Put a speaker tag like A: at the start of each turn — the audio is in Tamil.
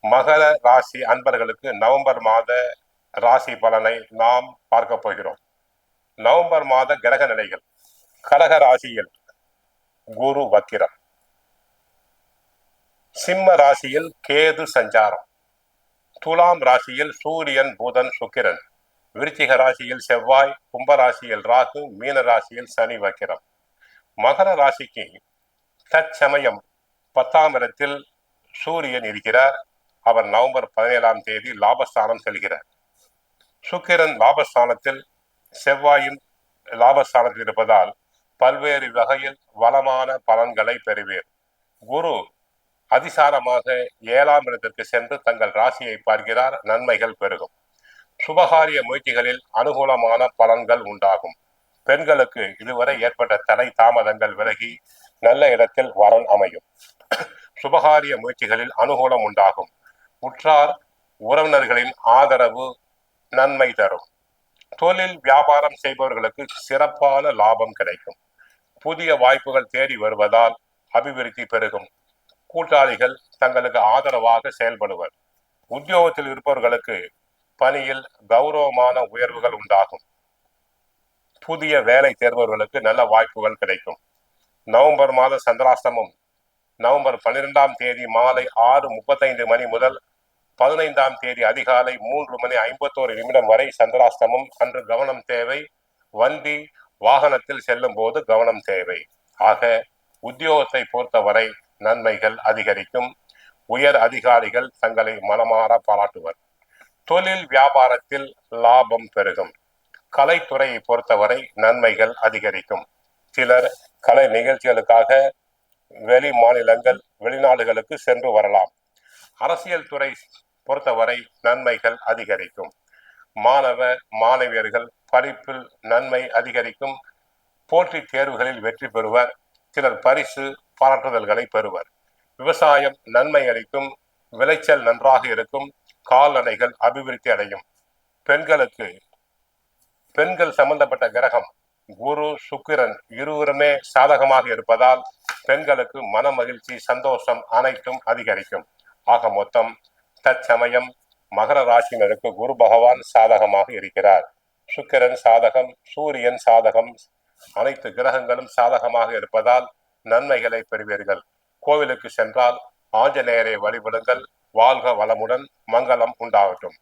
A: மகர ராசி அன்பர்களுக்கு நவம்பர் மாத ராசி பலனை நாம் பார்க்க போகிறோம். நவம்பர் மாத கிரக நிலைகள். கடக ராசியில் குரு வக்கிரம், சிம்ம ராசியில் கேது சஞ்சாரம், துலாம் ராசியில் சூரியன் புதன் சுக்கிரன், விருச்சிக ராசியில் செவ்வாய், கும்பராசியில் ராகு, மீன ராசியில் சனி வக்கிரம். மகர ராசிக்கு தற்சமயம் 10ஆம் இடத்தில் சூரியன் இருக்கிறார். அவர் நவம்பர் 17ஆம் தேதி லாபஸ்தானம் செல்கிறார். சுக்கிரன் லாபஸ்தானத்தில், செவ்வாயின் லாபஸ்தானத்தில் இருப்பதால் பல்வேறு வகையில் வளமான பலன்களை பெறுவீர். குரு அதிசாரமாக 7ஆம் இடத்திற்கு சென்று தங்கள் ராசியை பார்க்கிறார். நன்மைகள் பெருகும். சுபகாரிய முயற்சிகளில் அனுகூலமான பலன்கள் உண்டாகும். பெண்களுக்கு இதுவரை ஏற்பட்ட தடை தாமதங்கள் விலகி நல்ல இடத்தில் வரன் அமையும். சுபகாரிய முயற்சிகளில் அனுகூலம் உண்டாகும். உற்றார் உறவினர்களின் ஆதரவு நன்மை தரும். தொழில் வியாபாரம் செய்பவர்களுக்கு சிறப்பான லாபம் கிடைக்கும். புதிய வாய்ப்புகள் தேடி வருவதால் அபிவிருத்தி பெருகும். கூட்டாளிகள் தங்களுக்கு ஆதரவாக செயல்படுவர். உத்தியோகத்தில் இருப்பவர்களுக்கு பணியில் கௌரவமான உயர்வுகள் உண்டாகும். புதிய வேலை தேர்பவர்களுக்கு நல்ல வாய்ப்புகள் கிடைக்கும். நவம்பர் மாத சந்திராஷ்டமம் நவம்பர் 12ஆம் தேதி மாலை 6:35 மணி முதல் 15ஆம் தேதி அதிகாலை 3:51 வரை சந்திராஷ்டமம். அன்று கவனம் தேவை. வண்டி வாகனத்தில் செல்லும் போது கவனம் தேவை. ஆக உத்தியோகத்தை பொறுத்தவரை நன்மைகள் அதிகரிக்கும். உயர் அதிகாரிகள் தங்களை மனமாற பாராட்டுவர். தொழில் வியாபாரத்தில் லாபம் பெருகும். கலைத்துறையை பொறுத்தவரை நன்மைகள் அதிகரிக்கும். சிலர் கலை நிகழ்ச்சிகளுக்காக வெளி மாநிலங்கள் வெளிநாடுகளுக்கு சென்று வரலாம். அரசியல் துறை பொறுத்தவரை நன்மைகள் அதிகரிக்கும். மாணவ மாணவியர்கள் படிப்பில் நன்மை அதிகரிக்கும். போட்டித் தேர்வுகளில் வெற்றி பெறுவர். சிலர் பரிசு பாராட்டுதல்களை பெறுவர். விவசாயம் நன்மை அளிக்கும். விளைச்சல் நன்றாக இருக்கும். கால்நடைகள் அபிவிருத்தி அடையும். பெண்கள் சம்பந்தப்பட்ட கிரகம் குரு சுக்கிரன் இருவருமே சாதகமாக இருப்பதால் பெண்களுக்கு மன மகிழ்ச்சி சந்தோஷம் அனைத்தும் அதிகரிக்கும். ஆக மொத்தம் தற்சமயம் மகர ராசினருக்கு குரு பகவான் சாதகமாக இருக்கிறார். சுக்கிரன் சாதகம், சூரியன் சாதகம், அனைத்து கிரகங்களும் சாதகமாக இருப்பதால் நன்மைகளை பெறுவீர்கள். கோவிலுக்கு சென்றால் ஆஞ்சநேயரை வழிபடுங்கள். வாழ்க வளமுடன். மங்களம் உண்டாகட்டும்.